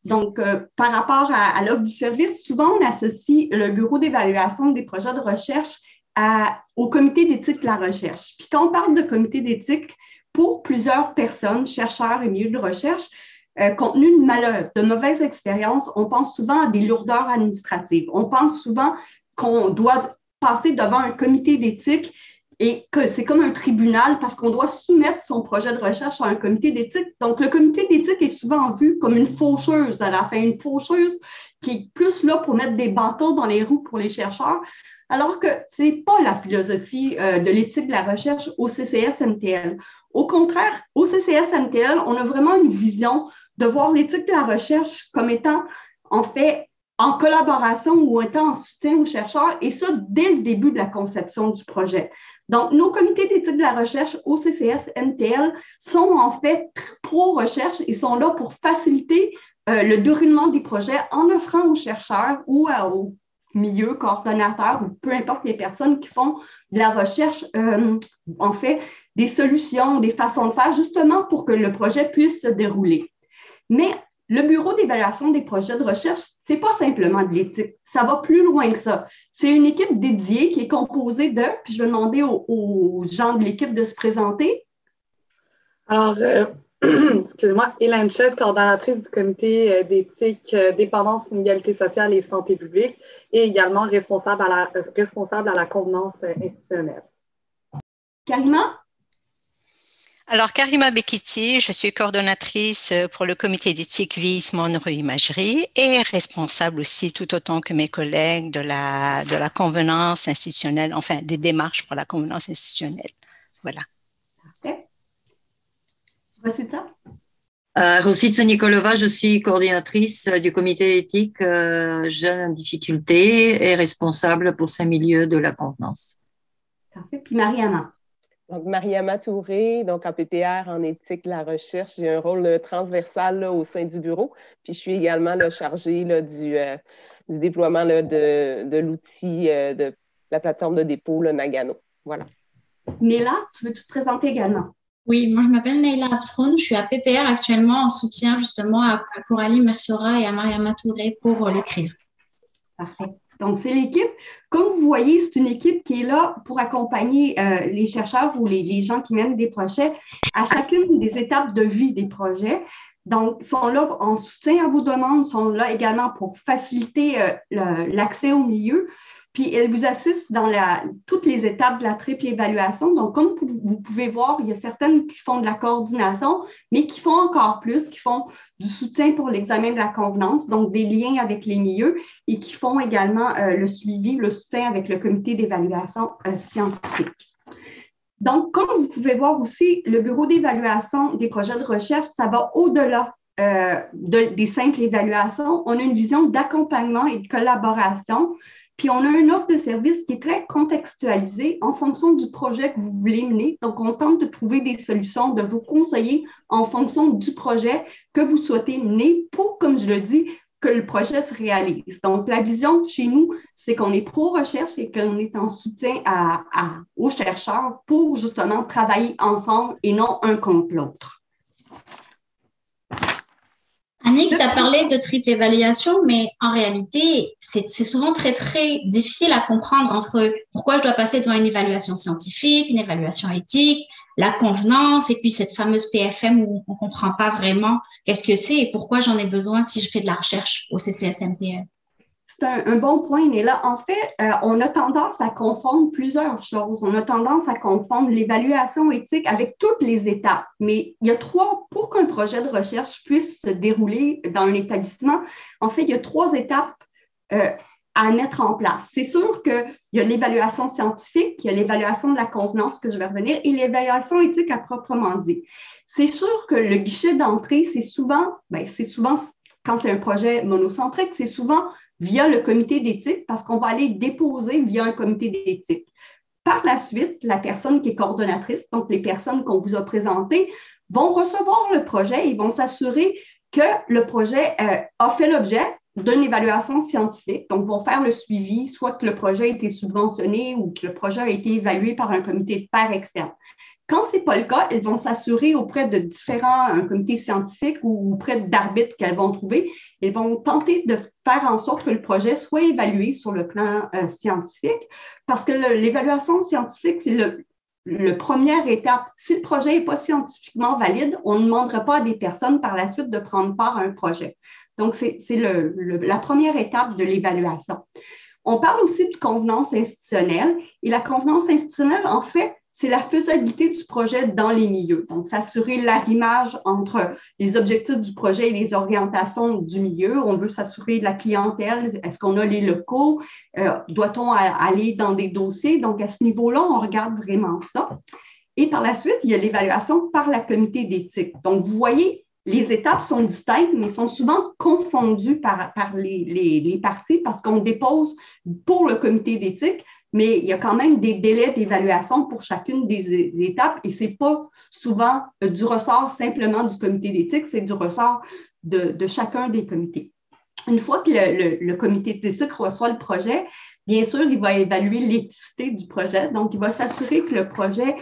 Donc, par rapport à l'offre du service, souvent, on associe le bureau d'évaluation des projets de recherche au comité d'éthique de la recherche. Puis quand on parle de comité d'éthique, pour plusieurs personnes, chercheurs et milieux de recherche, compte tenu de mauvaises expériences, on pense souvent à des lourdeurs administratives. On pense souvent qu'on doit passer devant un comité d'éthique et que c'est comme un tribunal parce qu'on doit soumettre son projet de recherche à un comité d'éthique. Donc, le comité d'éthique est souvent vu comme une faucheuse à la fin, une faucheuse qui est plus là pour mettre des bâtons dans les roues pour les chercheurs, alors que ce n'est pas la philosophie de l'éthique de la recherche au CCS-MTL. Au contraire, au CCS-MTL, on a vraiment une vision de voir l'éthique de la recherche comme étant, en fait, en collaboration ou étant en soutien aux chercheurs, et ça, dès le début de la conception du projet. Donc, nos comités d'éthique de la recherche au CCS-MTL sont en fait pro-recherche et sont là pour faciliter le déroulement des projets en offrant aux chercheurs ou aux milieux, coordonnateurs ou peu importe les personnes qui font de la recherche, en fait, des solutions, des façons de faire, justement pour que le projet puisse se dérouler. Mais le bureau d'évaluation des projets de recherche, ce n'est pas simplement de l'éthique, ça va plus loin que ça. C'est une équipe dédiée qui est composée de, puis je vais demander aux gens de l'équipe de se présenter. Alors, excusez-moi, Hélène Chette, coordonnatrice du comité d'éthique, dépendance, inégalité sociale et santé publique, et également responsable à la convenance institutionnelle. Karima? Alors, Karima Bekiti, je suis coordonnatrice pour le comité d'éthique vieillissement neuroimagerie et responsable aussi, tout autant que mes collègues, de la convenance institutionnelle, enfin, des démarches pour la convenance institutionnelle. Voilà. Parfait. Rosita? Rosita Nikolova, je suis coordinatrice du comité d'éthique jeunes en difficulté et responsable pour 5 milieux de la convenance. Parfait. Puis Mariama? Donc, Mariama Touré, donc en PPR, en éthique de la recherche, j'ai un rôle transversal là, au sein du bureau. Puis, je suis également chargée du déploiement de l'outil de la plateforme de dépôt, le Nagano. Voilà. Néla, tu veux te présenter également? Oui, moi, je m'appelle Neila Aftroun. Je suis à PPR actuellement en soutien justement à Coralie Mersora et à Mariama Touré pour l'écrire. Parfait. Donc, c'est l'équipe. Comme vous voyez, c'est une équipe qui est là pour accompagner les chercheurs ou les gens qui mènent des projets à chacune des étapes de vie des projets. Donc, ils sont là en soutien à vos demandes, sont là également pour faciliter l'accès au milieu. Puis, elles vous assistent dans toutes les étapes de la triple évaluation. Donc, comme vous pouvez voir, il y a certaines qui font de la coordination, mais qui font encore plus, qui font du soutien pour l'examen de la convenance, donc des liens avec les milieux, et qui font également le suivi, le soutien avec le comité d'évaluation scientifique. Donc, comme vous pouvez voir aussi, le bureau d'évaluation des projets de recherche, ça va au-delà des simples évaluations. On a une vision d'accompagnement et de collaboration. Puis, on a une offre de service qui est très contextualisée en fonction du projet que vous voulez mener. Donc, on tente de trouver des solutions, de vous conseiller en fonction du projet que vous souhaitez mener pour, comme je le dis, que le projet se réalise. Donc, la vision chez nous, c'est qu'on est pro-recherche et qu'on est en soutien aux chercheurs pour justement travailler ensemble et non un contre l'autre. Annick, tu as parlé de triple évaluation, mais en réalité, c'est souvent très, très difficile à comprendre entre pourquoi je dois passer devant une évaluation scientifique, une évaluation éthique, la convenance, et puis cette fameuse PFM où on ne comprend pas vraiment qu'est-ce que c'est et pourquoi j'en ai besoin si je fais de la recherche au CCS-MTL. C'est un bon point, Néla. En fait, on a tendance à confondre plusieurs choses. On a tendance à confondre l'évaluation éthique avec toutes les étapes. Mais il y a pour qu'un projet de recherche puisse se dérouler dans un établissement, en fait, il y a 3 étapes à mettre en place. C'est sûr qu'il y a l'évaluation scientifique, il y a l'évaluation de la convenance, que je vais revenir, et l'évaluation éthique à proprement dit. C'est sûr que le guichet d'entrée, c'est souvent, quand c'est un projet monocentrique, c'est souvent via le comité d'éthique parce qu'on va aller déposer via un comité d'éthique. Par la suite, la personne qui est coordonnatrice, donc les personnes qu'on vous a présentées, vont recevoir le projet et vont s'assurer que le projet a fait l'objet d'une évaluation scientifique, donc vont faire le suivi, soit que le projet a été subventionné ou que le projet a été évalué par un comité de pairs externe. Quand ce n'est pas le cas, elles vont s'assurer auprès de différents comités scientifiques ou auprès d'arbitres qu'elles vont trouver, elles vont tenter de faire en sorte que le projet soit évalué sur le plan scientifique, parce que l'évaluation scientifique, c'est la première étape. Si le projet n'est pas scientifiquement valide, on ne demandera pas à des personnes par la suite de prendre part à un projet. Donc, c'est la première étape de l'évaluation. On parle aussi de convenance institutionnelle, et la convenance institutionnelle, en fait, c'est la faisabilité du projet dans les milieux. Donc, s'assurer l'arrimage entre les objectifs du projet et les orientations du milieu. On veut s'assurer de la clientèle. Est-ce qu'on a les locaux? Doit-on aller dans des dossiers? Donc, à ce niveau-là, on regarde vraiment ça. Et par la suite, il y a l'évaluation par la comité d'éthique. Donc, vous voyez, les étapes sont distinctes, mais sont souvent confondues par les parties parce qu'on dépose pour le comité d'éthique, mais il y a quand même des délais d'évaluation pour chacune des étapes et ce n'est pas souvent du ressort simplement du comité d'éthique, c'est du ressort de chacun des comités. Une fois que le comité d'éthique reçoit le projet, bien sûr, il va évaluer l'éthicité du projet, donc il va s'assurer que le projet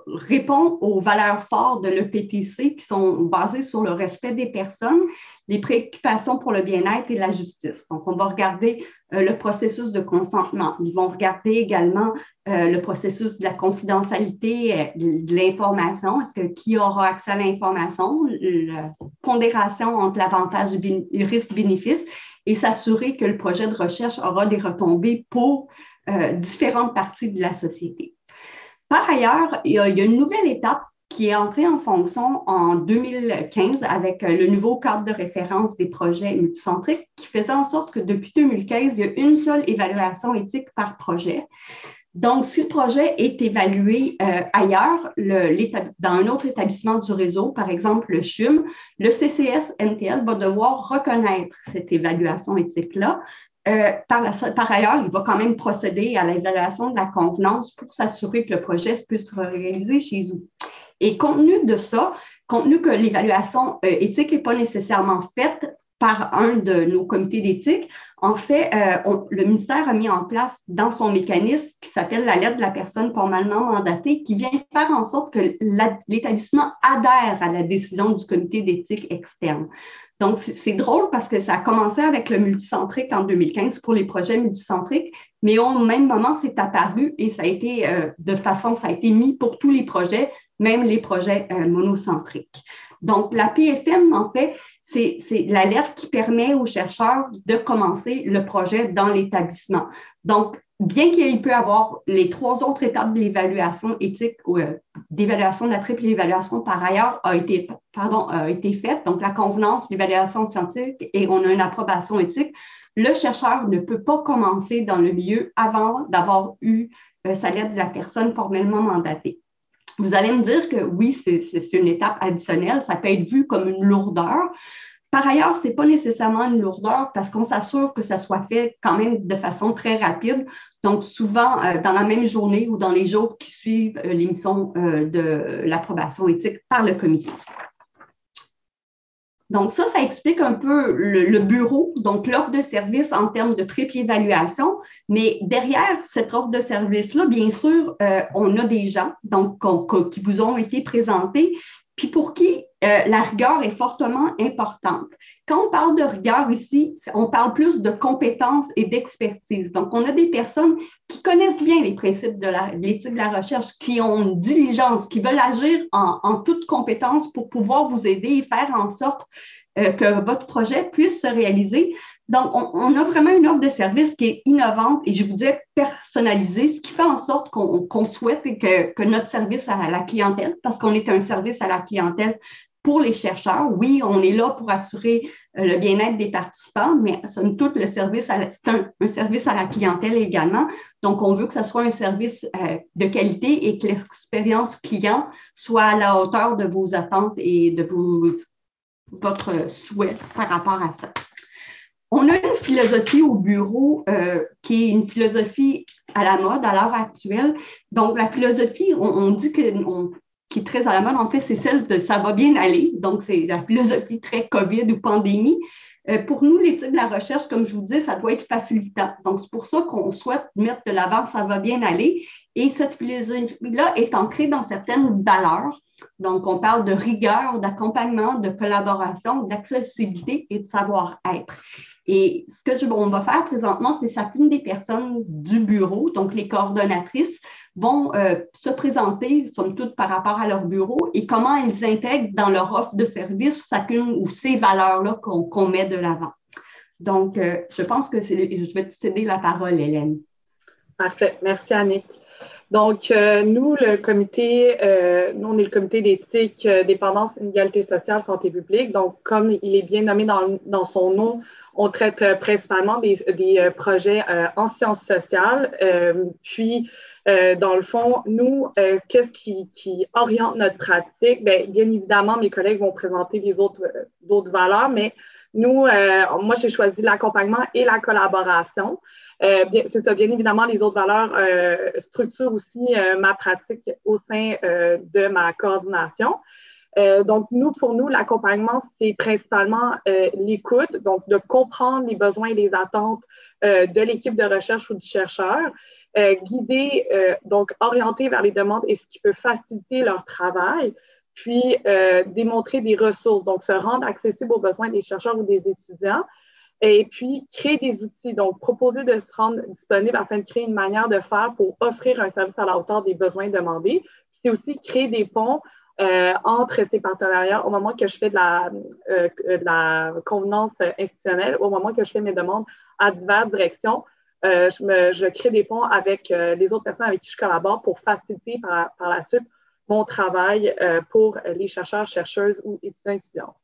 répond aux valeurs fortes de l'EPTC qui sont basées sur le respect des personnes, les préoccupations pour le bien-être et la justice. Donc, on va regarder le processus de consentement. Ils vont regarder également le processus de la confidentialité de l'information. Est-ce que qui aura accès à l'information? La pondération entre l'avantage et le risque-bénéfice et s'assurer que le projet de recherche aura des retombées pour différentes parties de la société. Par ailleurs, il y a une nouvelle étape qui est entrée en fonction en 2015 avec le nouveau cadre de référence des projets multicentriques qui faisait en sorte que depuis 2015, il y a une seule évaluation éthique par projet. Donc, si le projet est évalué ailleurs, dans un autre établissement du réseau, par exemple le CHUM, le CCS-NTL va devoir reconnaître cette évaluation éthique-là. Par ailleurs, il va quand même procéder à l'évaluation de la convenance pour s'assurer que le projet puisse se réaliser chez vous. Et compte tenu de ça, compte tenu que l'évaluation éthique n'est pas nécessairement faite par un de nos comités d'éthique, en fait, le ministère a mis en place dans son mécanisme qui s'appelle la lettre de la personne formellement mandatée qui vient faire en sorte que l'établissement adhère à la décision du comité d'éthique externe. Donc, c'est drôle parce que ça a commencé avec le multicentrique en 2015 pour les projets multicentriques, mais au même moment, c'est apparu et ça a été ça a été mis pour tous les projets, même les projets monocentriques. Donc, la PFM, en fait, c'est la lettre qui permet aux chercheurs de commencer le projet dans l'établissement. Donc, bien qu'il peut y avoir les 3 autres étapes de l'évaluation éthique ou d'évaluation de la triple évaluation par ailleurs a été faite, donc la convenance, l'évaluation scientifique et on a une approbation éthique, le chercheur ne peut pas commencer dans le milieu avant d'avoir eu sa lettre de la personne formellement mandatée. Vous allez me dire que oui, c'est une étape additionnelle, ça peut être vu comme une lourdeur. Par ailleurs, ce n'est pas nécessairement une lourdeur parce qu'on s'assure que ça soit fait quand même de façon très rapide. Donc, souvent, dans la même journée ou dans les jours qui suivent l'émission de l'approbation éthique par le comité. Donc, ça explique un peu le bureau, donc l'offre de service en termes de triple évaluation. Mais derrière cette offre de service-là, bien sûr, on a des gens donc, qui vous ont été présentés, puis pour qui la rigueur est fortement importante. Quand on parle de rigueur ici, on parle plus de compétences et d'expertise. Donc, on a des personnes qui connaissent bien les principes de l'éthique de la recherche, qui ont une diligence, qui veulent agir en toute compétence pour pouvoir vous aider et faire en sorte que votre projet puisse se réaliser. Donc, on a vraiment une offre de service qui est innovante et je vous dis personnalisée, ce qui fait en sorte qu'on souhaite que notre service à la clientèle, parce qu'on est un service à la clientèle pour les chercheurs, oui, on est là pour assurer le bien-être des participants, mais somme toute, c'est un service à la clientèle également. Donc, on veut que ce soit un service de qualité et que l'expérience client soit à la hauteur de vos attentes et de votre souhait par rapport à ça. On a une philosophie au bureau qui est une philosophie à la mode à l'heure actuelle. Donc, la philosophie, on dit qui est très à la mode, en fait, c'est celle de « ça va bien aller ». Donc, c'est la philosophie très COVID ou pandémie. Pour nous, l'éthique de la recherche, comme je vous dis, ça doit être facilitant. Donc, c'est pour ça qu'on souhaite mettre de l'avant, ça va bien aller. Et cette philosophie-là est ancrée dans certaines valeurs. Donc, on parle de rigueur, d'accompagnement, de collaboration, d'accessibilité et de savoir-être. Et ce que on va faire présentement, c'est chacune des personnes du bureau, donc les coordonnatrices, vont se présenter, somme toute, par rapport à leur bureau et comment elles intègrent dans leur offre de service chacune ou ces valeurs-là qu'on met de l'avant. Donc, je pense que je vais te céder la parole, Hélène. Parfait. Merci, Annick. Donc, nous, on est le comité d'éthique, dépendance, inégalité sociale, santé publique. Donc, comme il est bien nommé dans son nom, on traite principalement des projets en sciences sociales. Dans le fond, nous, qu'est-ce qui oriente notre pratique? Bien évidemment, mes collègues vont présenter d'autres valeurs, mais nous, moi, j'ai choisi l'accompagnement et la collaboration. C'est ça, bien évidemment, les autres valeurs structurent aussi ma pratique au sein de ma coordination. Donc, pour nous, l'accompagnement, c'est principalement l'écoute, donc de comprendre les besoins et les attentes de l'équipe de recherche ou du chercheur, guider, donc orienter vers les demandes et ce qui peut faciliter leur travail, puis démontrer des ressources, donc se rendre accessible aux besoins des chercheurs ou des étudiants, et puis créer des outils, donc proposer de se rendre disponible afin de créer une manière de faire pour offrir un service à la hauteur des besoins demandés. C'est aussi créer des ponts entre ces partenariats au moment que je fais de la convenance institutionnelle, au moment que je fais mes demandes à diverses directions. Je crée des ponts avec les autres personnes avec qui je collabore pour faciliter par la suite mon travail pour les chercheurs, chercheuses ou étudiants.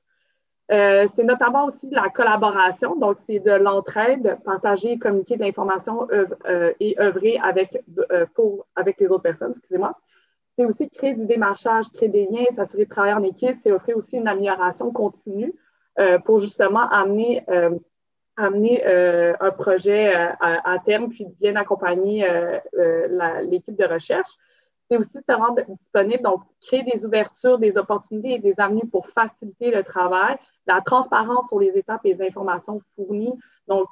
C'est notamment aussi de la collaboration, donc c'est de l'entraide, partager, communiquer de l'information et œuvrer avec les autres personnes, excusez-moi. C'est aussi créer du démarchage, créer des liens, s'assurer de travailler en équipe, c'est offrir aussi une amélioration continue pour justement amener un projet à terme, puis bien accompagner l'équipe de recherche. C'est aussi se rendre disponible, donc créer des ouvertures, des opportunités et des avenues pour faciliter le travail, la transparence sur les étapes et les informations fournies, donc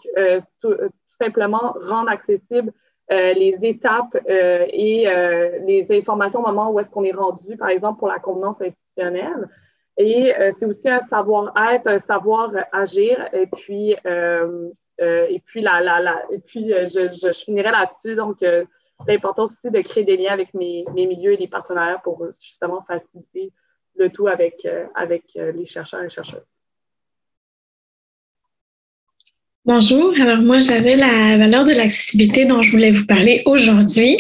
tout simplement rendre accessible les étapes et les informations au moment où est-ce qu'on est rendu, par exemple pour la convenance institutionnelle. Et c'est aussi un savoir-être, un savoir-agir. Et puis je finirai là-dessus. Donc, l'importance aussi de créer des liens avec mes milieux et les partenaires pour justement faciliter le tout avec les chercheurs et chercheuses. Bonjour, alors moi j'avais la valeur de l'accessibilité dont je voulais vous parler aujourd'hui.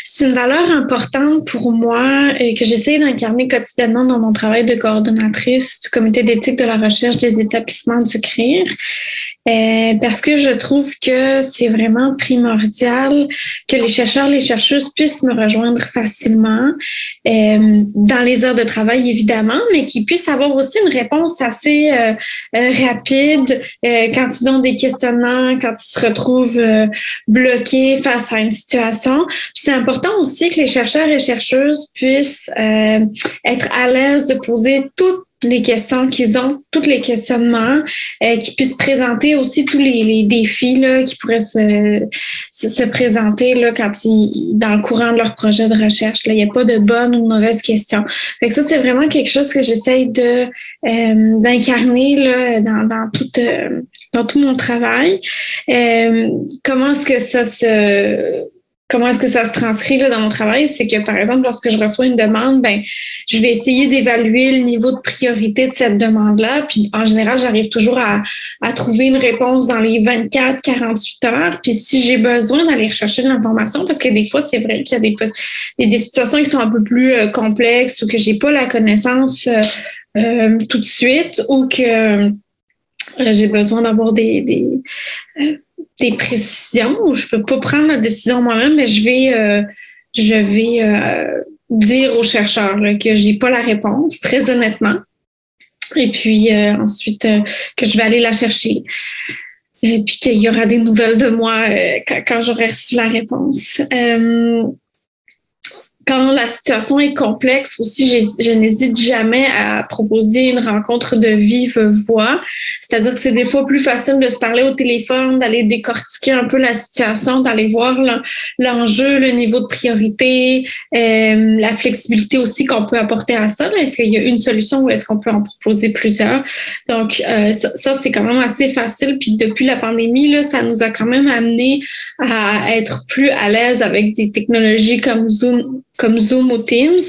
C'est une valeur importante pour moi et que j'essaie d'incarner quotidiennement dans mon travail de coordonnatrice du comité d'éthique de la recherche des établissements du CRIR. Parce que je trouve que c'est vraiment primordial que les chercheurs, les chercheuses puissent me rejoindre facilement dans les heures de travail, évidemment, mais qu'ils puissent avoir aussi une réponse assez rapide quand ils ont des questionnements, quand ils se retrouvent bloqués face à une situation. Puis c'est important aussi que les chercheurs et chercheuses puissent être à l'aise de poser toutes les questions qu'ils ont, tous les questionnements, qu'ils puissent présenter aussi tous les défis là, qui pourraient se présenter là, dans le courant de leur projet de recherche. Là. Il n'y a pas de bonnes ou de mauvaises questions. Fait que ça, c'est vraiment quelque chose que j'essaye d'incarner là, dans tout mon travail. Comment est-ce que ça se transcrit là, dans mon travail? C'est que, par exemple, lorsque je reçois une demande, je vais essayer d'évaluer le niveau de priorité de cette demande-là. Puis, en général, j'arrive toujours à trouver une réponse dans les 24-48 heures. Puis, si j'ai besoin d'aller chercher de l'information, parce que des fois, c'est vrai qu'il y a des situations qui sont un peu plus complexes ou que j'ai pas la connaissance tout de suite ou que j'ai besoin d'avoir des précisions où je peux pas prendre la décision moi-même, mais je vais dire aux chercheurs là, que j'ai pas la réponse, très honnêtement. Et puis ensuite que je vais aller la chercher. Et puis qu'il y aura des nouvelles de moi quand j'aurai reçu la réponse. quand la situation est complexe aussi, je n'hésite jamais à proposer une rencontre de vive voix. C'est-à-dire que c'est des fois plus facile de se parler au téléphone, d'aller décortiquer un peu la situation, d'aller voir l'enjeu, le niveau de priorité, la flexibilité aussi qu'on peut apporter à ça. Est-ce qu'il y a une solution ou est-ce qu'on peut en proposer plusieurs? Donc, ça c'est quand même assez facile. Puis depuis la pandémie, là, ça nous a quand même amené à être plus à l'aise avec des technologies comme Zoom ou Teams.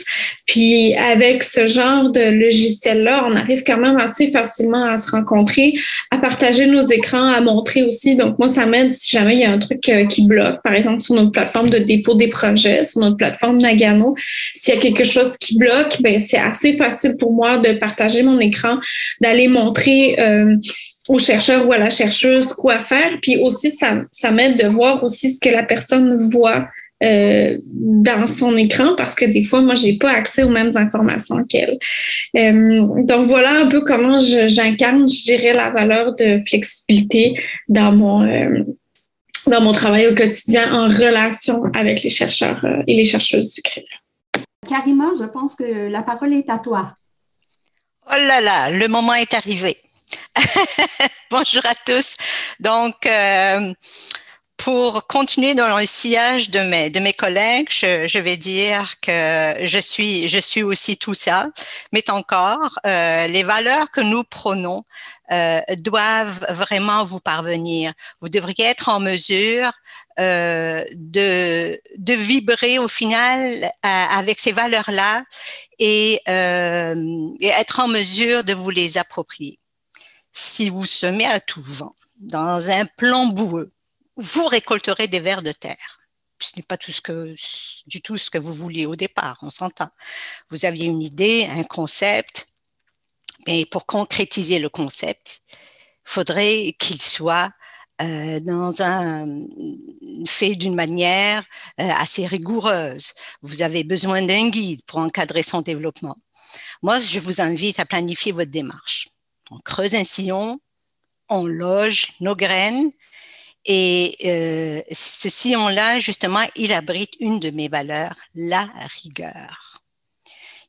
Puis avec ce genre de logiciel-là, on arrive quand même assez facilement à se rencontrer, à partager nos écrans, à montrer aussi. Donc moi, ça m'aide si jamais il y a un truc qui bloque, par exemple sur notre plateforme de dépôt des projets, sur notre plateforme Nagano. S'il y a quelque chose qui bloque, ben c'est assez facile pour moi de partager mon écran, d'aller montrer au chercheur ou à la chercheuse quoi faire. Puis aussi, ça m'aide de voir aussi ce que la personne voit dans son écran parce que des fois, moi, j'ai pas accès aux mêmes informations qu'elle. Donc, voilà un peu comment j'incarne, je dirais, la valeur de flexibilité dans mon travail au quotidien en relation avec les chercheurs et les chercheuses du CRIL. Karima, je pense que la parole est à toi. Oh là là, le moment est arrivé. Bonjour à tous. Donc, pour continuer dans le sillage de mes collègues, je vais dire que je suis aussi tout ça, mais encore, les valeurs que nous prônons doivent vraiment vous parvenir. Vous devriez être en mesure de vibrer au final avec ces valeurs-là et être en mesure de vous les approprier. Si vous semez à tout vent dans un plan boueux, vous récolterez des vers de terre. Ce n'est pas du tout ce que vous vouliez au départ, on s'entend. Vous aviez une idée, un concept, mais pour concrétiser le concept, il faudrait qu'il soit fait d'une manière assez rigoureuse. Vous avez besoin d'un guide pour encadrer son développement. Moi, je vous invite à planifier votre démarche. On creuse un sillon, on loge nos graines et ce sillon-là, justement, il abrite une de mes valeurs, la rigueur,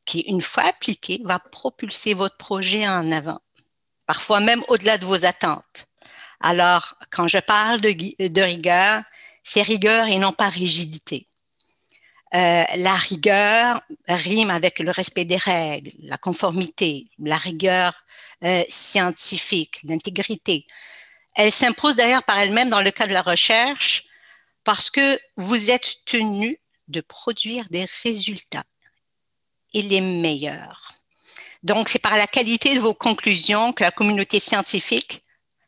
qui, une fois appliquée, va propulser votre projet en avant, parfois même au-delà de vos attentes. Alors, quand je parle de rigueur, c'est rigueur et non pas rigidité. La rigueur rime avec le respect des règles, la conformité, la rigueur scientifique, l'intégrité. Elle s'impose d'ailleurs par elle-même dans le cas de la recherche parce que vous êtes tenu de produire des résultats et les meilleurs. Donc, c'est par la qualité de vos conclusions que la communauté scientifique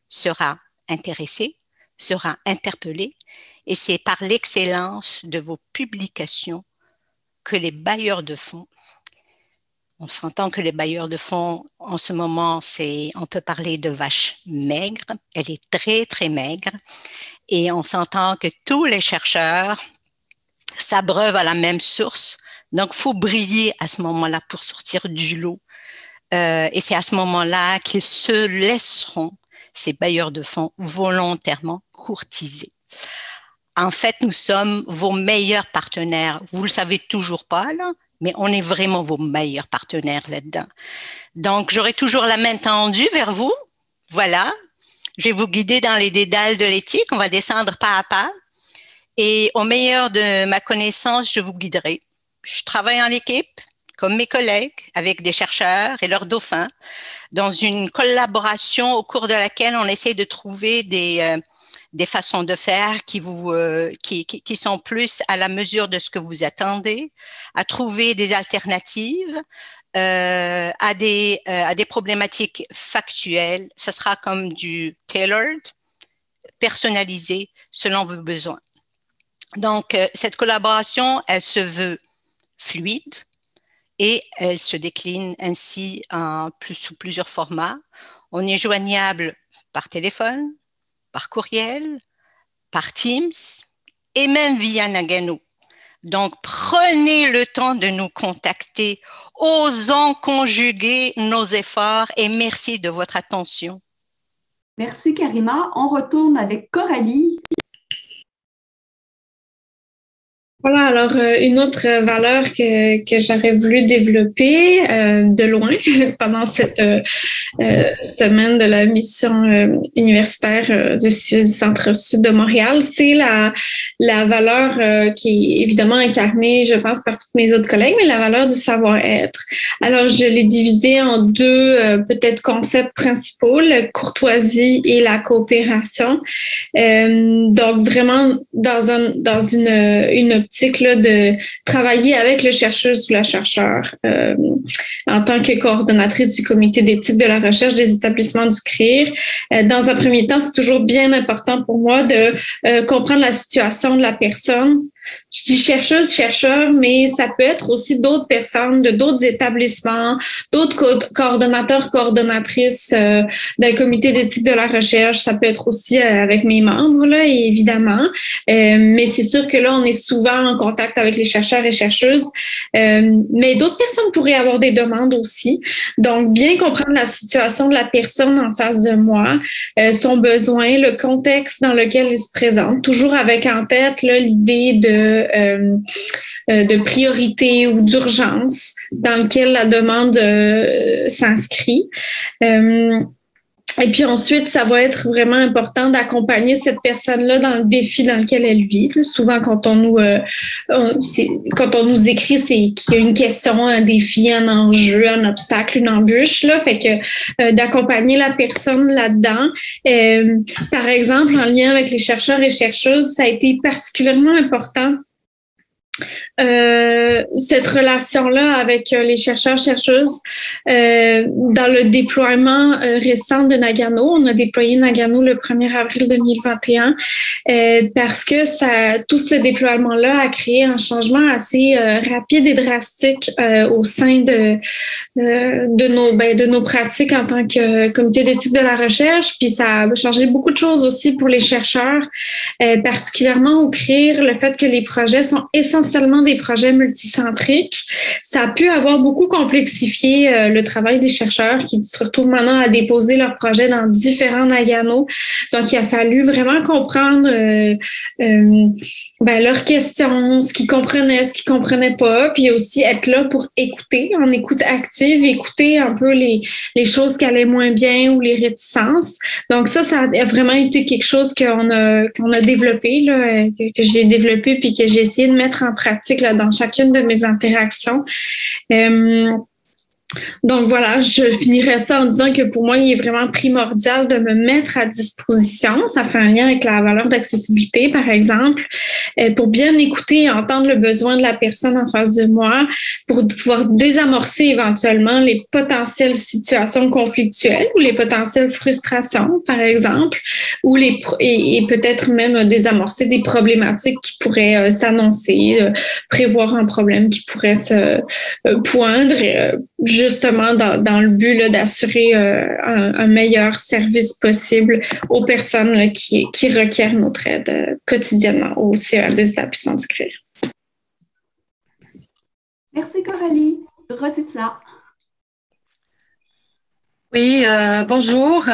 sera intéressée, sera interpellée, et c'est par l'excellence de vos publications que les bailleurs de fonds, on s'entend que les bailleurs de fonds, en ce moment, on peut parler de vache maigre, elle est très, très maigre, et on s'entend que tous les chercheurs s'abreuvent à la même source, donc il faut briller à ce moment-là pour sortir du lot, et c'est à ce moment-là qu'ils se laisseront, ces bailleurs de fonds, volontairement courtiser. En fait, nous sommes vos meilleurs partenaires. Vous ne le savez toujours pas, là, mais on est vraiment vos meilleurs partenaires là-dedans. Donc, j'aurai toujours la main tendue vers vous. Voilà. Je vais vous guider dans les dédales de l'éthique. On va descendre pas à pas. Et au meilleur de ma connaissance, je vous guiderai. Je travaille en équipe, comme mes collègues, avec des chercheurs et leurs dauphins, dans une collaboration au cours de laquelle on essaie de trouver des façons de faire qui sont plus à la mesure de ce que vous attendez, à trouver des alternatives à des problématiques factuelles. Ce sera comme du tailored, personnalisé selon vos besoins. Donc, cette collaboration, elle se veut fluide et elle se décline ainsi sous plusieurs formats. On est joignable par téléphone, par courriel, par Teams et même via Nagano. Donc, prenez le temps de nous contacter. Osons conjuguer nos efforts et merci de votre attention. Merci, Karima. On retourne avec Coralie. Voilà, alors une autre valeur que j'aurais voulu développer de loin pendant cette semaine de la mission universitaire du Centre-Sud de Montréal, c'est la valeur qui est évidemment incarnée, je pense, par tous mes autres collègues, mais la valeur du savoir-être. Alors, je l'ai divisée en deux peut-être concepts principaux, la courtoisie et la coopération. Donc, vraiment dans une optique là, de travailler avec le chercheur ou la chercheure en tant que coordonnatrice du comité d'éthique de la recherche des établissements du CRIR. Dans un premier temps, c'est toujours bien important pour moi de comprendre la situation de la personne. Je dis chercheuse, chercheur, mais ça peut être aussi d'autres personnes de d'autres établissements, d'autres coordonnateurs, coordonnatrices d'un comité d'éthique de la recherche. Ça peut être aussi avec mes membres, là, évidemment. Mais c'est sûr que là, on est souvent en contact avec les chercheurs et chercheuses. Mais d'autres personnes pourraient avoir des demandes aussi. Donc, bien comprendre la situation de la personne en face de moi, son besoin, le contexte dans lequel il se présente, toujours avec en tête là, l'idée de priorité ou d'urgence dans lequel la demande s'inscrit. Et puis ensuite, ça va être vraiment important d'accompagner cette personne-là dans le défi dans lequel elle vit. Souvent, quand on nous écrit, c'est qu'il y a une question, un défi, un enjeu, un obstacle, une embûche. Là, fait que d'accompagner la personne là-dedans. Par exemple, en lien avec les chercheurs et chercheuses, ça a été particulièrement important. Cette relation-là avec les chercheurs-chercheuses dans le déploiement récent de Nagano. On a déployé Nagano le 1er avril 2021 parce que tout ce déploiement-là a créé un changement assez rapide et drastique au sein de nos pratiques en tant que comité d'éthique de la recherche. Puis ça a changé beaucoup de choses aussi pour les chercheurs, particulièrement au CRIR, le fait que les projets sont essentiellement des projets multicentriques. Ça a pu avoir beaucoup complexifié le travail des chercheurs qui se retrouvent maintenant à déposer leurs projets dans différents Nagano. Donc, il a fallu vraiment comprendre leurs questions, ce qu'ils comprenaient pas, puis aussi être là pour écouter, en écoute active, écouter un peu les choses qui allaient moins bien ou les réticences. Donc, ça a vraiment été quelque chose qu'on a développé, là, que j'ai développé puis que j'ai essayé de mettre en pratique là, dans chacune de mes interactions. Donc voilà, je finirais ça en disant que pour moi, il est vraiment primordial de me mettre à disposition. Ça fait un lien avec la valeur d'accessibilité, par exemple, pour bien écouter et entendre le besoin de la personne en face de moi, pour pouvoir désamorcer éventuellement les potentielles situations conflictuelles ou les potentielles frustrations, par exemple, ou et peut-être même désamorcer des problématiques qui pourraient s'annoncer, prévoir un problème qui pourrait se poindre, justement dans le but là, d'assurer un meilleur service possible aux personnes là, qui requièrent notre aide quotidiennement au CER des établissements du CRIR. Merci Coralie. Rositza. Oui, bonjour.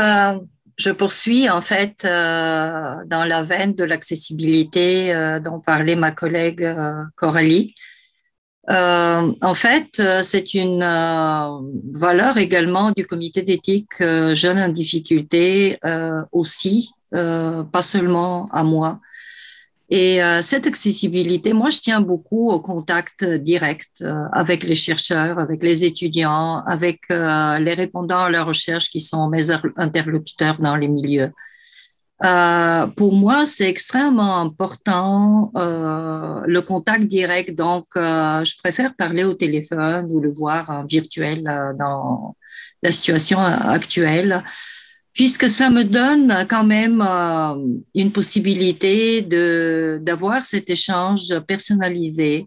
Je poursuis en fait dans la veine de l'accessibilité dont parlait ma collègue Coralie. En fait, c'est une valeur également du comité d'éthique jeunes en difficulté aussi, pas seulement à moi. Et cette accessibilité, moi, je tiens beaucoup au contact direct avec les chercheurs, avec les étudiants, avec les répondants à la recherche qui sont mes interlocuteurs dans les milieux. Pour moi, c'est extrêmement important le contact direct. Donc, je préfère parler au téléphone ou le voir en virtuel dans la situation actuelle, puisque ça me donne quand même une possibilité d'avoir cet échange personnalisé,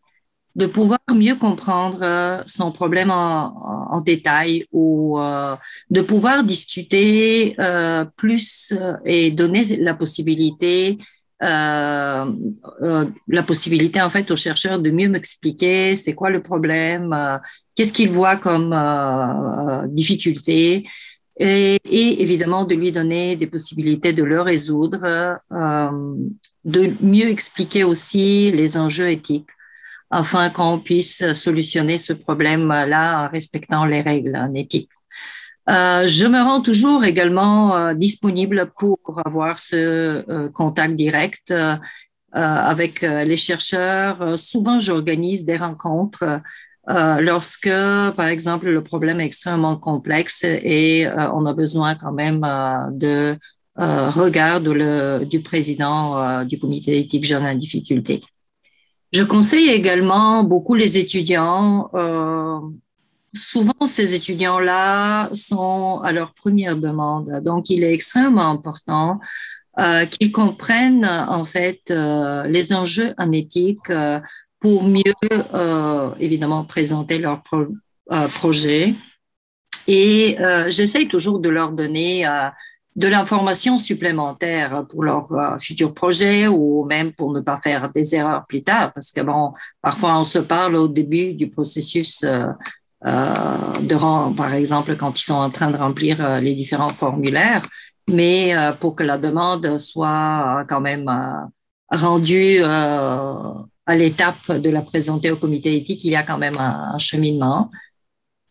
de pouvoir mieux comprendre son problème en détail ou de pouvoir discuter plus et donner la possibilité en fait aux chercheurs de mieux m'expliquer c'est quoi le problème, qu'est-ce qu'ils voient comme difficulté. et évidemment de lui donner des possibilités de le résoudre, de mieux expliquer aussi les enjeux éthiques afin qu'on puisse solutionner ce problème-là en respectant les règles en éthique. Je me rends toujours également disponible pour avoir ce contact direct avec les chercheurs. Souvent, j'organise des rencontres lorsque, par exemple, le problème est extrêmement complexe et on a besoin quand même de regard du président du comité d'éthique jeunes en difficulté. Je conseille également beaucoup les étudiants. Souvent, ces étudiants-là sont à leur première demande. Donc, il est extrêmement important qu'ils comprennent en fait les enjeux en éthique pour mieux, évidemment, présenter leur projet. Et j'essaye toujours de leur donner de l'information supplémentaire pour leur futur projet ou même pour ne pas faire des erreurs plus tard. Parce que, bon, parfois, on se parle au début du processus par exemple, quand ils sont en train de remplir les différents formulaires, mais pour que la demande soit quand même rendue à l'étape de la présenter au comité éthique, il y a quand même un cheminement.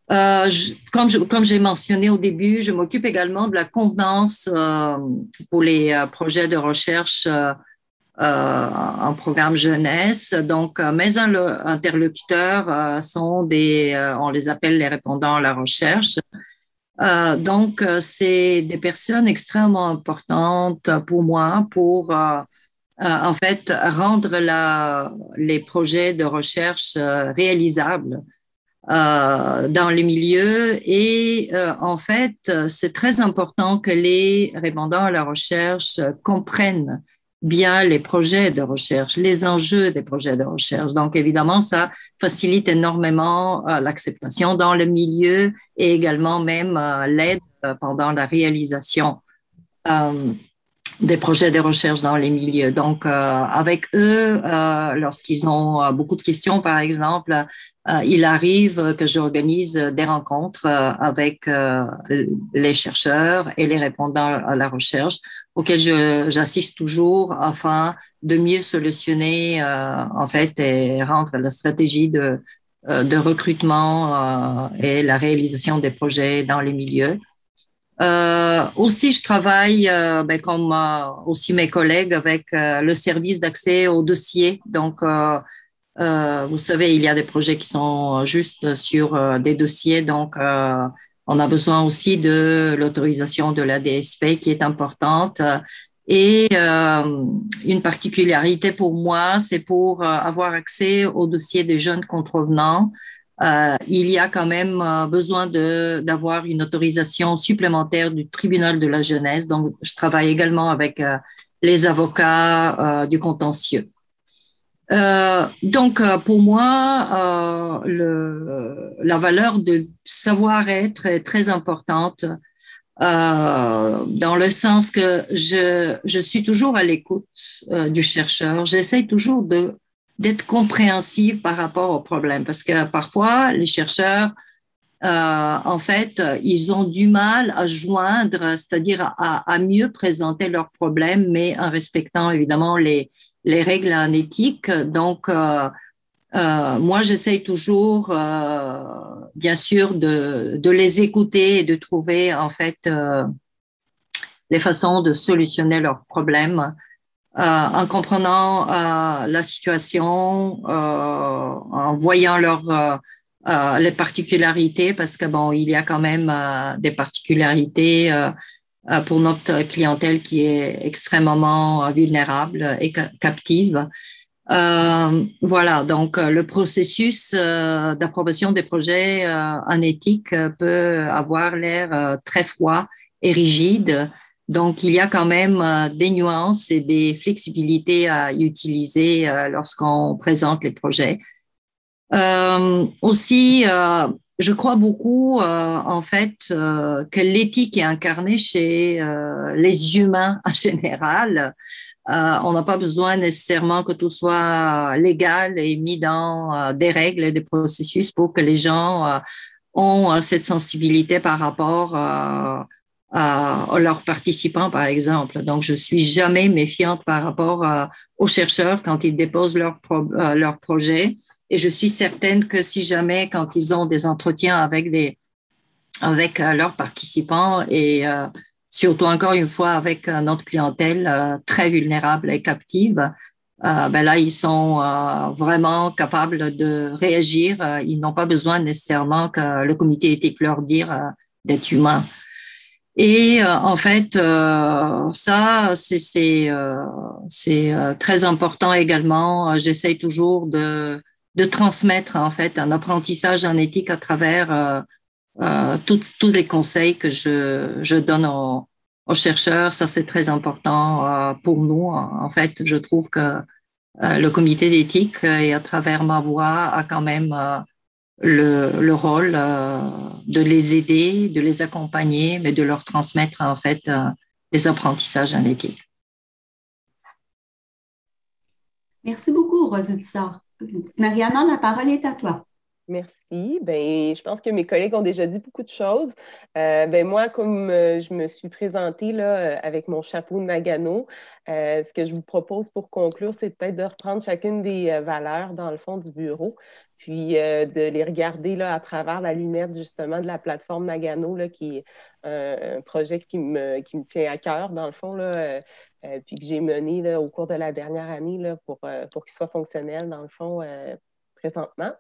Comme j'ai mentionné au début, je m'occupe également de la convenance pour les projets de recherche en programme jeunesse. Donc, mes interlocuteurs sont on les appelle les répondants à la recherche. Donc, c'est des personnes extrêmement importantes pour moi pour en fait rendre les projets de recherche réalisables dans les milieux et en fait, c'est très important que les répondants à la recherche comprennent bien les projets de recherche, les enjeux des projets de recherche. Donc, évidemment, ça facilite énormément l'acceptation dans le milieu et également même l'aide pendant la réalisation des projets de recherche dans les milieux. Donc, avec eux, lorsqu'ils ont beaucoup de questions, par exemple, il arrive que j'organise des rencontres avec les chercheurs et les répondants à la recherche, auxquels j'assiste toujours afin de mieux solutionner, en fait, et rendre la stratégie de recrutement et la réalisation des projets dans les milieux. Aussi, je travaille, comme aussi mes collègues, avec le service d'accès aux dossiers. Donc, vous savez, il y a des projets qui sont juste sur des dossiers. Donc, on a besoin aussi de l'autorisation de la DSP qui est importante. Et une particularité pour moi, c'est pour avoir accès aux dossiers des jeunes contrevenants. Il y a quand même besoin d'avoir une autorisation supplémentaire du tribunal de la jeunesse. Donc, je travaille également avec les avocats du contentieux. Donc, pour moi, la valeur de savoir-être est très importante dans le sens que je suis toujours à l'écoute du chercheur. J'essaie toujours d'être compréhensive par rapport au problème parce que parfois, les chercheurs, en fait, ils ont du mal à joindre, c'est-à-dire à mieux présenter leurs problèmes, mais en respectant évidemment les règles en éthique. Donc, moi, j'essaye toujours, bien sûr, de les écouter et de trouver, en fait, les façons de solutionner leurs problèmes en comprenant la situation, en voyant les particularités, parce que bon, il y a quand même des particularités pour notre clientèle qui est extrêmement vulnérable et captive. Voilà, donc le processus d'approbation des projets en éthique peut avoir l'air très froid et rigide. Donc, il y a quand même des nuances et des flexibilités à utiliser lorsqu'on présente les projets. Aussi, je crois beaucoup, en fait, que l'éthique est incarnée chez les humains en général. On n'a pas besoin nécessairement que tout soit légal et mis dans des règles et des processus pour que les gens ont cette sensibilité par rapport à leurs participants, par exemple. Donc, je suis jamais méfiante par rapport aux chercheurs quand ils déposent leur projet. Et je suis certaine que si jamais, quand ils ont des entretiens avec leurs participants et surtout encore une fois avec notre clientèle très vulnérable et captive, ben là, ils sont vraiment capables de réagir. Ils n'ont pas besoin nécessairement que le comité éthique leur dise d'être humain. Et en fait, ça, c'est très important également. J'essaie toujours de transmettre en fait un apprentissage en éthique à travers tous les conseils que je donne aux chercheurs. Ça, c'est très important pour nous. En fait, je trouve que le comité d'éthique, et à travers ma voix, a quand même le rôle de les aider, de les accompagner, mais de leur transmettre en fait des apprentissages en éthique. Merci beaucoup, Rositza. Mariana, la parole est à toi. Merci. Ben, je pense que mes collègues ont déjà dit beaucoup de choses. Moi, comme je me suis présentée là, avec mon chapeau de Nagano, ce que je vous propose pour conclure, c'est peut-être de reprendre chacune des valeurs dans le fond du bureau, puis de les regarder là, à travers la lunette justement de la plateforme Nagano, là, qui est un projet qui me tient à cœur, dans le fond, là, puis que j'ai mené là, au cours de la dernière année là, pour qu'il soit fonctionnel, dans le fond, présentement.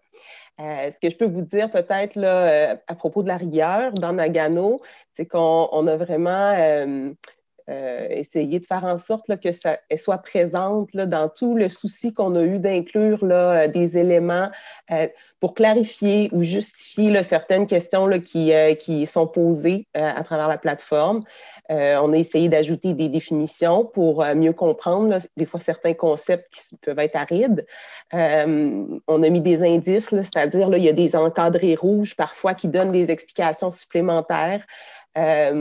Ce que je peux vous dire peut-être là, à propos de la rigueur dans Nagano, c'est qu'on a vraiment essayé de faire en sorte là, qu'elle soit présente là, dans tout le souci qu'on a eu d'inclure là, des éléments pour clarifier ou justifier là, certaines questions là, qui sont posées à travers la plateforme. On a essayé d'ajouter des définitions pour mieux comprendre, là, des fois, certains concepts qui peuvent être arides. On a mis des indices, là, c'est-à-dire là, il y a des encadrés rouges parfois qui donnent des explications supplémentaires.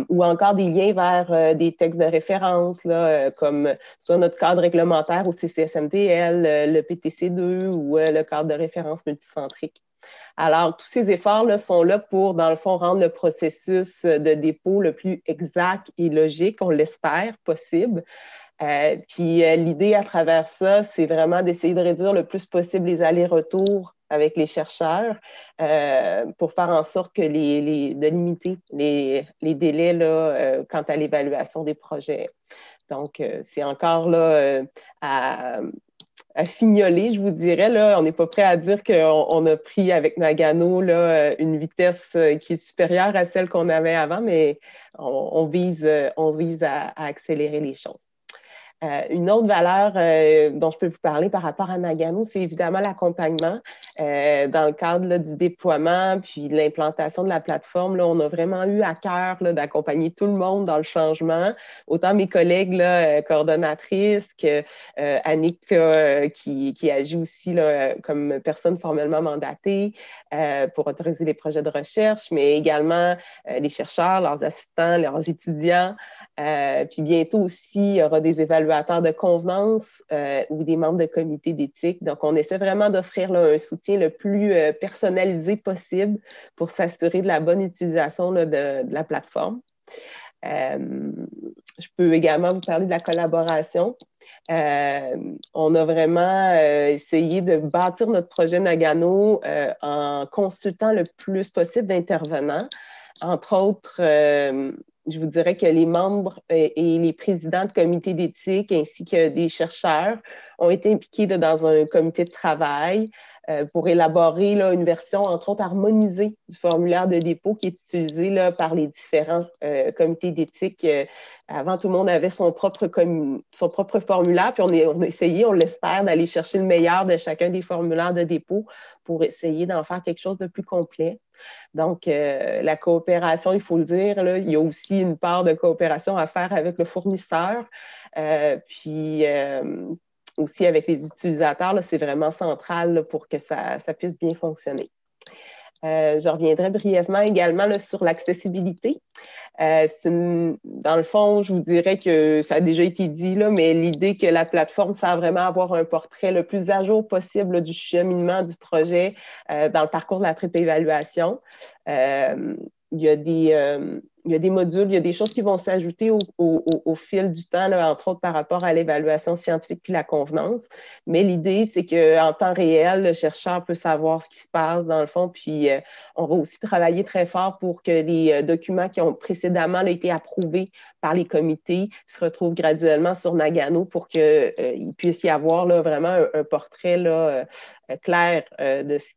Ou encore des liens vers des textes de référence, là, comme soit notre cadre réglementaire au CCSMTL, le PTC2 ou le cadre de référence multicentrique. Alors, tous ces efforts-là sont là pour, dans le fond, rendre le processus de dépôt le plus exact et logique, on l'espère, possible. Puis l'idée à travers ça, c'est vraiment d'essayer de réduire le plus possible les allers-retours avec les chercheurs pour faire en sorte que de limiter les délais là, quant à l'évaluation des projets. Donc, c'est encore là à fignoler, je vous dirais. Là, on n'est pas prêt à dire qu'on a pris avec Nagano là, une vitesse qui est supérieure à celle qu'on avait avant, mais on vise à accélérer les choses. Une autre valeur dont je peux vous parler par rapport à Nagano, c'est évidemment l'accompagnement. Dans le cadre là, du déploiement puis de l'implantation de la plateforme, là, on a vraiment eu à cœur là, d'accompagner tout le monde dans le changement. Autant mes collègues là, coordonnatrices que Annick là, qui agit aussi là, comme personne formellement mandatée pour autoriser les projets de recherche, mais également les chercheurs, leurs assistants, leurs étudiants. Puis bientôt aussi, il y aura des évaluateurs de convenance ou des membres de comités d'éthique. Donc, on essaie vraiment d'offrir là, un soutien le plus personnalisé possible pour s'assurer de la bonne utilisation là, de la plateforme. Je peux également vous parler de la collaboration. On a vraiment essayé de bâtir notre projet Nagano en consultant le plus possible d'intervenants. Entre autres, je vous dirais que les membres et les présidents de comités d'éthique ainsi que des chercheurs ont été impliqués là, dans un comité de travail pour élaborer là, une version, entre autres, harmonisée du formulaire de dépôt qui est utilisé là, par les différents comités d'éthique. Avant, tout le monde avait son propre formulaire, puis on a essayé, on l'espère, d'aller chercher le meilleur de chacun des formulaires de dépôt pour essayer d'en faire quelque chose de plus complet. Donc, la coopération, il faut le dire, là, il y a aussi une part de coopération à faire avec le fournisseur, puis aussi avec les utilisateurs, c'est vraiment central là, pour que ça puisse bien fonctionner. Je reviendrai brièvement également là, sur l'accessibilité. Dans le fond, je vous dirais que ça a déjà été dit, là, mais l'idée que la plateforme, ça va vraiment avoir un portrait le plus à jour possible là, du cheminement du projet dans le parcours de la triple évaluation. Il y a des modules, il y a des choses qui vont s'ajouter au fil du temps, là, entre autres par rapport à l'évaluation scientifique puis la convenance. Mais l'idée, c'est qu'en temps réel, le chercheur peut savoir ce qui se passe dans le fond. Puis, on va aussi travailler très fort pour que les documents qui ont précédemment été approuvés par les comités se retrouvent graduellement sur Nagano pour qu'il puisse y avoir là, vraiment un portrait là, clair de ce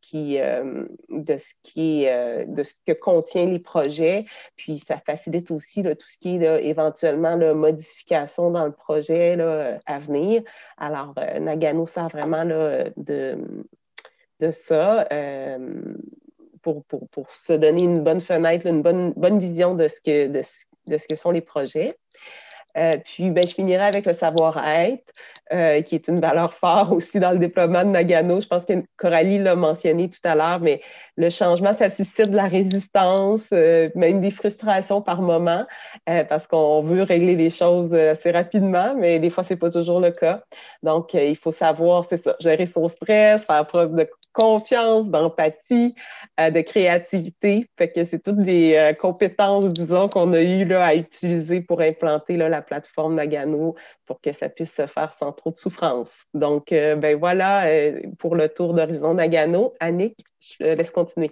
que contient les projets. Puis, ça facilite aussi là, tout ce qui est là, éventuellement là, modification dans le projet là, à venir. Alors, Nagano sert vraiment là, de ça pour se donner une bonne fenêtre, là, une bonne vision de ce que sont les projets. Puis, je finirai avec le savoir-être, qui est une valeur forte aussi dans le déploiement de Nagano. Je pense que Coralie l'a mentionné tout à l'heure, mais le changement, ça suscite de la résistance, même des frustrations par moment, parce qu'on veut régler les choses assez rapidement, mais des fois, ce n'est pas toujours le cas. Donc, il faut savoir, c'est ça, gérer son stress, faire preuve de confiance, d'empathie, de créativité. Fait que c'est toutes des compétences, disons, qu'on a eu là, à utiliser pour implanter là, la plateforme Nagano pour que ça puisse se faire sans trop de souffrance. Donc, voilà pour le tour d'horizon Nagano. Annick, je laisse continuer.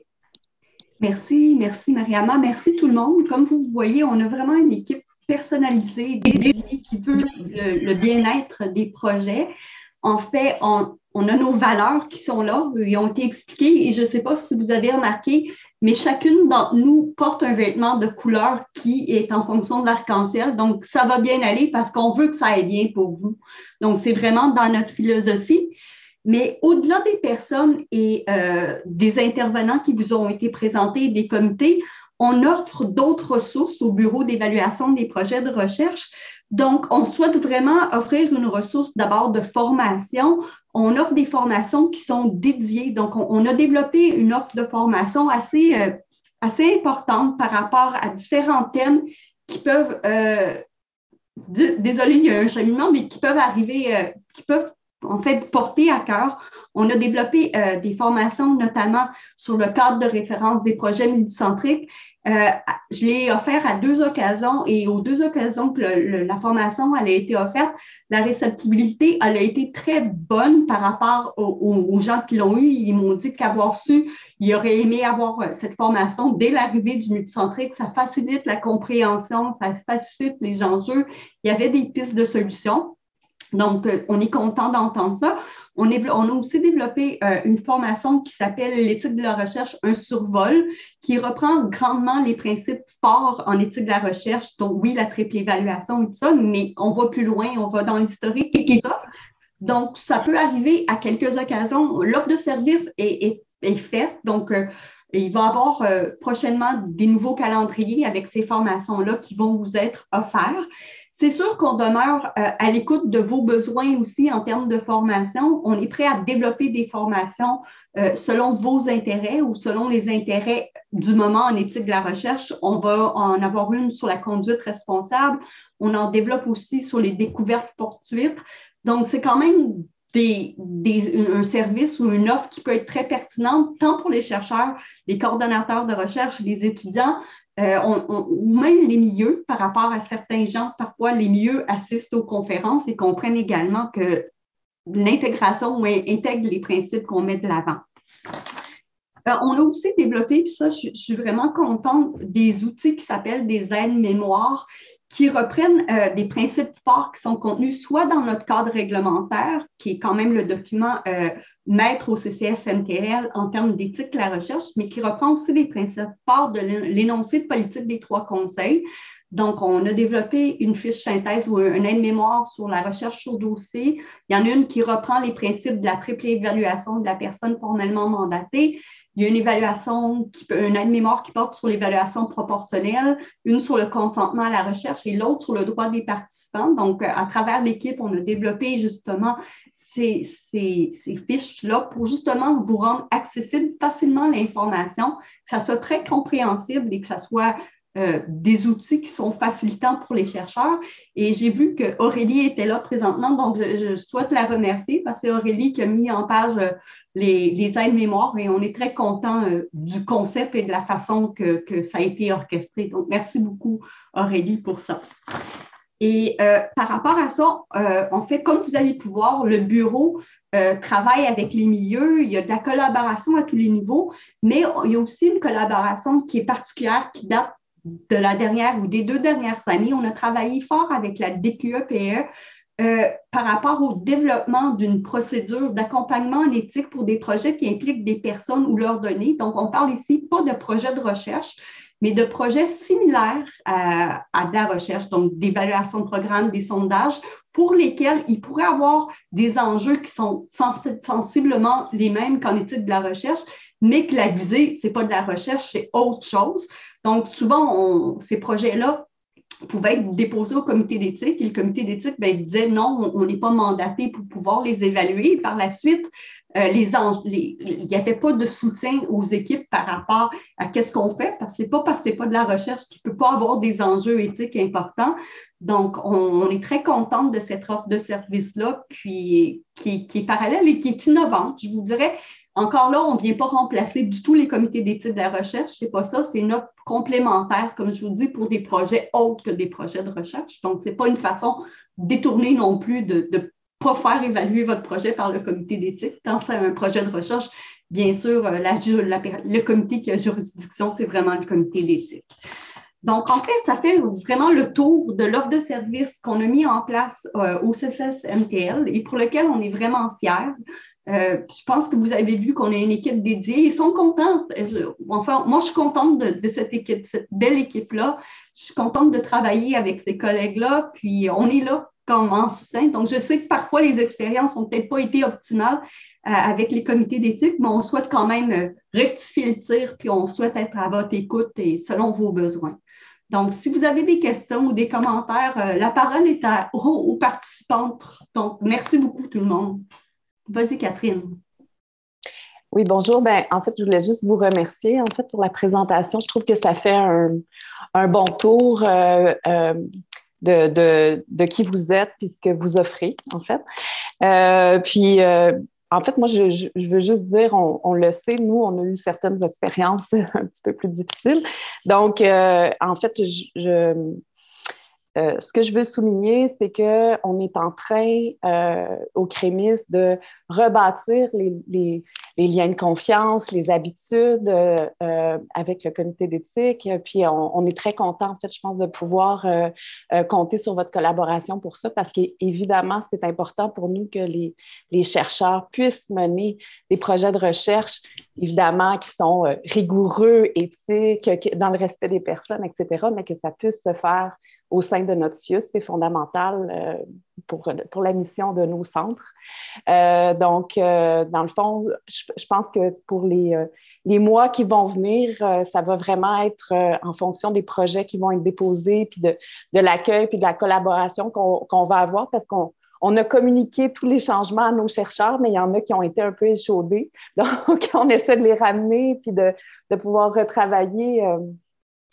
Merci Mariama. Merci tout le monde. Comme vous voyez, on a vraiment une équipe personnalisée, dédiée, qui veut le bien-être des projets. En fait, on a nos valeurs qui sont là, ils ont été expliquées et je ne sais pas si vous avez remarqué, mais chacune d'entre nous porte un vêtement de couleur qui est en fonction de l'arc-en-ciel. Donc, ça va bien aller parce qu'on veut que ça aille bien pour vous. Donc, c'est vraiment dans notre philosophie. Mais au-delà des personnes et des intervenants qui vous ont été présentés, des comités, on offre d'autres ressources au Bureau d'évaluation des projets de recherche. Donc, on souhaite vraiment offrir une ressource d'abord de formation. On offre des formations qui sont dédiées. Donc, on a développé une offre de formation assez importante par rapport à différents thèmes qui peuvent, désolé, il y a un cheminement, mais qui peuvent arriver, qui peuvent en fait porter à cœur. On a développé des formations, notamment sur le cadre de référence des projets multicentriques. Je l'ai offert à 2 occasions et aux 2 occasions que la formation elle a été offerte, la réceptibilité elle a été très bonne par rapport aux gens qui l'ont eu. Ils m'ont dit qu'avoir su, ils auraient aimé avoir cette formation dès l'arrivée du multicentrique. Ça facilite la compréhension, ça facilite les enjeux. Il y avait des pistes de solutions. Donc, on est content d'entendre ça. On a aussi développé une formation qui s'appelle l'éthique de la recherche, un survol, qui reprend grandement les principes forts en éthique de la recherche. Donc, oui, la triple évaluation et tout ça, mais on va plus loin, on va dans l'historique et tout ça. Donc, ça peut arriver à quelques occasions. L'offre de service est faite. Donc, il va y avoir prochainement des nouveaux calendriers avec ces formations-là qui vont vous être offerts. C'est sûr qu'on demeure à l'écoute de vos besoins aussi en termes de formation. On est prêt à développer des formations selon vos intérêts ou selon les intérêts du moment en éthique de la recherche. On va en avoir une sur la conduite responsable. On en développe aussi sur les découvertes fortuites. Donc, c'est quand même un service ou une offre qui peut être très pertinente tant pour les chercheurs, les coordonnateurs de recherche, les étudiants, ou même les milieux par rapport à certains gens. Parfois, les milieux assistent aux conférences et comprennent également que l'intégration intègre les principes qu'on met de l'avant. On a aussi développé, puis ça, je suis vraiment contente, des outils qui s'appellent des aides-mémoires qui reprennent des principes forts qui sont contenus soit dans notre cadre réglementaire, qui est quand même le document maître au CCSNTL en termes d'éthique de la recherche, mais qui reprend aussi les principes forts de l'énoncé de politique des 3 conseils. Donc, on a développé une fiche synthèse ou un aide-mémoire sur la recherche sur dossier. Il y en a une qui reprend les principes de la triple évaluation de la personne formellement mandatée. Il y a une évaluation, une aide-mémoire qui porte sur l'évaluation proportionnelle, une sur le consentement à la recherche et l'autre sur le droit des participants. Donc, à travers l'équipe, on a développé justement ces fiches-là pour justement vous rendre accessible facilement l'information, que ça soit très compréhensible et que ça soit des outils qui sont facilitants pour les chercheurs. Et j'ai vu qu'Aurélie était là présentement, donc je souhaite la remercier parce que c'est Aurélie qui a mis en page les aides-mémoires et on est très content du concept et de la façon que ça a été orchestré. Donc, merci beaucoup, Aurélie, pour ça. Et par rapport à ça, en fait, comme vous allez pouvoir, le bureau travaille avec les milieux, il y a de la collaboration à tous les niveaux, mais il y a aussi une collaboration qui est particulière, qui date de la dernière ou des 2 dernières années. On a travaillé fort avec la DQE-PE par rapport au développement d'une procédure d'accompagnement en éthique pour des projets qui impliquent des personnes ou leurs données. Donc, on parle ici pas de projets de recherche, mais de projets similaires à de la recherche, donc d'évaluation de programmes, des sondages, pour lesquels il pourrait avoir des enjeux qui sont sensiblement les mêmes qu'en éthique de la recherche, mais que la visée, ce n'est pas de la recherche, c'est autre chose. Donc, souvent, ces projets-là pouvaient être déposés au comité d'éthique et le comité d'éthique disait non, on n'est pas mandaté pour pouvoir les évaluer. Par la suite, il n'y avait pas de soutien aux équipes par rapport à qu'est-ce qu'on fait, parce que c'est pas de la recherche qui ne peut pas avoir des enjeux éthiques importants. Donc, on est très contente de cette offre de service-là, puis qui est parallèle et qui est innovante. Je vous dirais, encore là, on ne vient pas remplacer du tout les comités d'éthique de la recherche. Ce n'est pas ça, c'est une offre complémentaire, comme je vous dis, pour des projets autres que des projets de recherche. Donc, ce n'est pas une façon détournée non plus de ne pas faire évaluer votre projet par le comité d'éthique. Quand c'est un projet de recherche, bien sûr, le comité qui a juridiction, c'est vraiment le comité d'éthique. Donc, en fait, ça fait vraiment le tour de l'offre de service qu'on a mis en place au CCSMTL et pour lequel on est vraiment fiers. Je pense que vous avez vu qu'on a une équipe dédiée. Ils sont contents. Moi, je suis contente de cette équipe, cette belle équipe-là. Je suis contente de travailler avec ces collègues-là. Puis, on est là comme en soutien. Donc, je sais que parfois, les expériences n'ont peut-être pas été optimales avec les comités d'éthique, mais on souhaite quand même rectifier le tir, puis on souhaite être à votre écoute et selon vos besoins. Donc, si vous avez des questions ou des commentaires, la parole est aux participantes. Donc, merci beaucoup tout le monde. Vas-y, Catherine. Oui, bonjour. En fait, je voulais juste vous remercier pour la présentation. Je trouve que ça fait un bon tour de qui vous êtes et ce que vous offrez, en fait. En fait, moi, je veux juste dire, on le sait, nous, on a eu certaines expériences un petit peu plus difficiles. Donc, en fait, ce que je veux souligner, c'est qu'on est en train, au CREMIS, de rebâtir les liens de confiance, les habitudes avec le comité d'éthique. Puis, on est très content, en fait, je pense, de pouvoir compter sur votre collaboration pour ça, parce qu'évidemment, c'est important pour nous que les chercheurs puissent mener des projets de recherche, évidemment, qui sont rigoureux, éthiques, dans le respect des personnes, etc., mais que ça puisse se faire au sein de notre CIUS, c'est fondamental pour la mission de nos centres. Donc, dans le fond, je pense que pour les mois qui vont venir, ça va vraiment être en fonction des projets qui vont être déposés, puis de l'accueil, puis de la collaboration qu'on va avoir, parce qu'on a communiqué tous les changements à nos chercheurs, mais il y en a qui ont été un peu échaudés. Donc, on essaie de les ramener, puis de pouvoir retravailler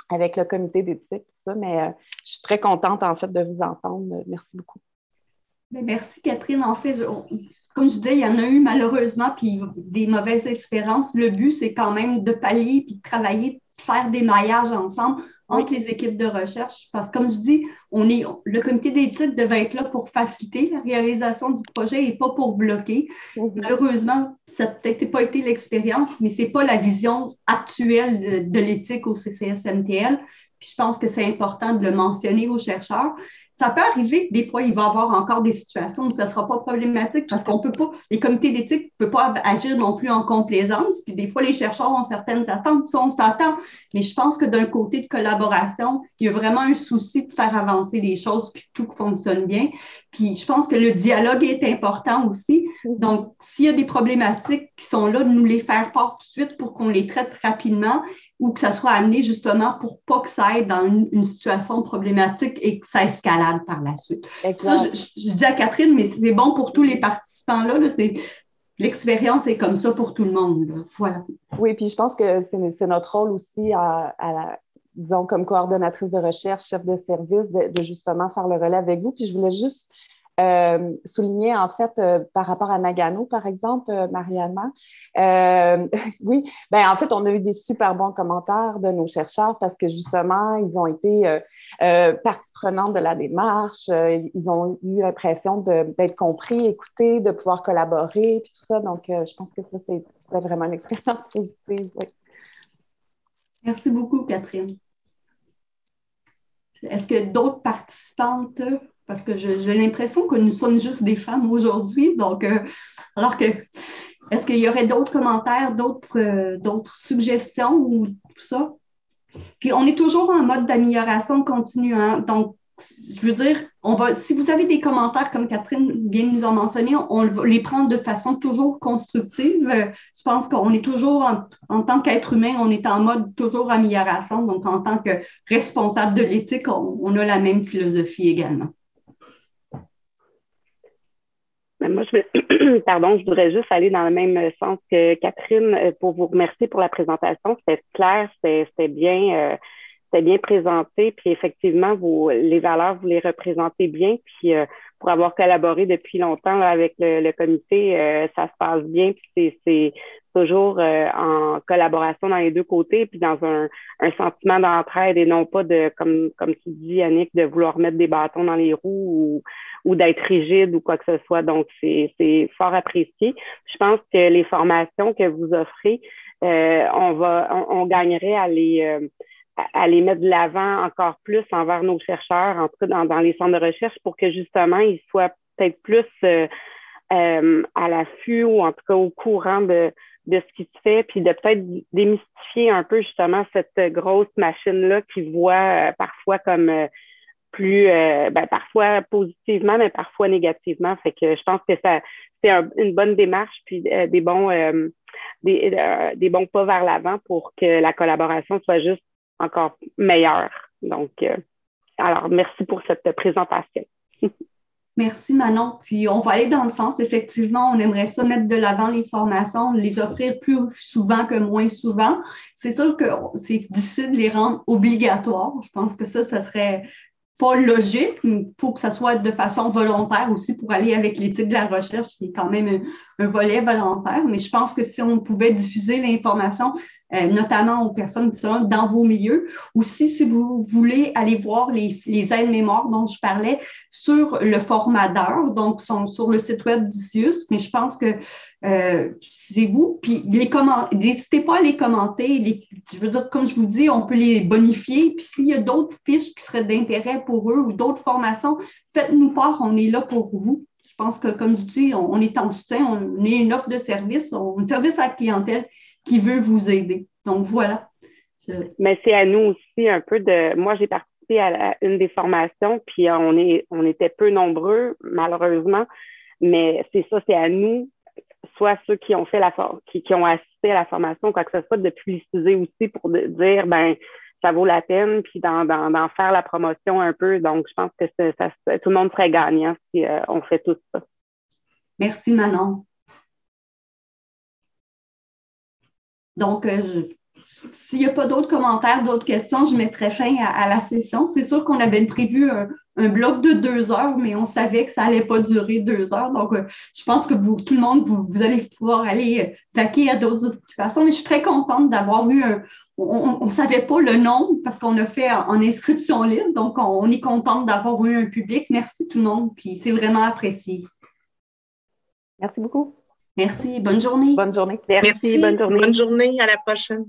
avec le comité d'éthique, tout ça. Mais je suis très contente, en fait, de vous entendre. Merci beaucoup. Merci, Catherine. En fait, comme je disais, il y en a eu malheureusement, puis des mauvaises expériences. Le but, c'est quand même de pallier, puis de travailler, de faire des maillages ensemble entre les équipes de recherche. Parce que, comme je dis, le comité d'éthique devait être là pour faciliter la réalisation du projet et pas pour bloquer. Malheureusement, ça n'a peut-être pas été l'expérience, mais ce n'est pas la vision actuelle de l'éthique au CCSMTL. Puis je pense que c'est important de le mentionner aux chercheurs. Ça peut arriver que des fois, il va y avoir encore des situations où ça ne sera pas problématique parce qu'on peut pas, les comités d'éthique ne peuvent pas agir non plus en complaisance. Puis des fois, les chercheurs ont certaines attentes, ça on s'attend. Mais je pense que d'un côté de collaboration, collaboration. Il y a vraiment un souci de faire avancer les choses puis que tout fonctionne bien. Puis je pense que le dialogue est important aussi. Donc, s'il y a des problématiques qui sont là, de nous les faire part tout de suite pour qu'on les traite rapidement ou que ça soit amené justement pour pas que ça aille dans une situation problématique et que ça escalade par la suite. Ça, je dis à Catherine, mais c'est bon pour tous les participants là, l'expérience est comme ça pour tout le monde. Là. Voilà. Oui, puis je pense que c'est notre rôle aussi, disons, comme coordonnatrice de recherche, chef de service, de justement faire le relais avec vous. Puis je voulais juste souligner, en fait, par rapport à Nagano, par exemple, Marianne. Oui, ben en fait, on a eu des super bons commentaires de nos chercheurs parce que justement, ils ont été partie prenante de la démarche. Ils ont eu l'impression d'être compris, écoutés, de pouvoir collaborer, puis tout ça. Donc, je pense que ça, c'était vraiment une expérience positive. Oui. Merci beaucoup, Catherine. Est-ce que d'autres participantes, parce que j'ai l'impression que nous sommes juste des femmes aujourd'hui, donc, alors que, est-ce qu'il y aurait d'autres commentaires, d'autres suggestions ou tout ça? Puis, on est toujours en mode d'amélioration continue, hein? Donc, je veux dire, si vous avez des commentaires, comme Catherine vient de nous en mentionner, on les prend de façon toujours constructive. Je pense qu'on est toujours, en tant qu'être humain, on est en mode toujours amélioration. Donc, en tant que responsable de l'éthique, on a la même philosophie également. Moi, je voudrais juste aller dans le même sens que Catherine pour vous remercier pour la présentation. C'était clair, c'était bien présenté, puis effectivement, les valeurs, vous les représentez bien, puis pour avoir collaboré depuis longtemps là, avec le comité, ça se passe bien, puis c'est toujours en collaboration dans les deux côtés, puis dans un sentiment d'entraide et non pas comme tu dis, Annick, de vouloir mettre des bâtons dans les roues ou d'être rigide ou quoi que ce soit. Donc, c'est fort apprécié. Je pense que les formations que vous offrez, on gagnerait à les mettre de l'avant encore plus envers nos chercheurs, en tout cas dans les centres de recherche, pour que justement, ils soient peut-être plus à l'affût ou en tout cas au courant de ce qui se fait, puis de peut-être démystifier un peu justement cette grosse machine-là qui voit parfois comme plus, parfois positivement, mais parfois négativement. Fait que je pense que c'est une bonne démarche, puis des bons pas vers l'avant pour que la collaboration soit juste encore meilleure. Donc, alors, merci pour cette présentation. Merci, Manon. Puis, on va aller dans le sens, effectivement, on aimerait ça mettre de l'avant les formations, les offrir plus souvent que moins souvent. C'est sûr que c'est difficile de les rendre obligatoires. Je pense que ça serait pas logique. Il faut que ça soit de façon volontaire aussi pour aller avec l'éthique de la recherche, qui est quand même un volet volontaire. Mais je pense que si on pouvait diffuser l'information, notamment aux personnes qui sont dans vos milieux, aussi si vous voulez aller voir les aides-mémoires dont je parlais sur le format d'heures, donc sont sur le site web d'ICIUS, mais je pense que c'est vous, puis n'hésitez pas à les commenter. Je veux dire, comme je vous dis, on peut les bonifier, puis s'il y a d'autres fiches qui seraient d'intérêt pour eux ou d'autres formations, faites-nous part, on est là pour vous. Je pense que, comme je dis, on est en soutien, on est une offre de service, un service à la clientèle qui veut vous aider. Donc, voilà. Mais c'est à nous aussi un peu moi, j'ai participé à une des formations, puis on était peu nombreux, malheureusement, mais c'est ça, c'est à nous, soit ceux qui ont fait qui ont assisté à la formation, quoi que ce soit, de publiciser aussi pour dire, ça vaut la peine, puis d'en faire la promotion un peu. Donc, je pense que tout le monde serait gagnant si on fait tout ça. Merci, Manon. Donc, s'il n'y a pas d'autres commentaires, d'autres questions, je mettrai fin à la session. C'est sûr qu'on avait prévu un bloc de 2 heures, mais on savait que ça n'allait pas durer 2 heures. Donc, je pense que tout le monde, vous allez pouvoir aller vaquer à d'autres occupations. Mais je suis très contente d'avoir eu on ne savait pas le nombre parce qu'on a fait en inscription libre. Donc, on est contente d'avoir eu un public. Merci tout le monde, puis c'est vraiment apprécié. Merci beaucoup. Merci. Bonne journée. Bonne journée. Merci. Bonne journée. Bonne journée. À la prochaine.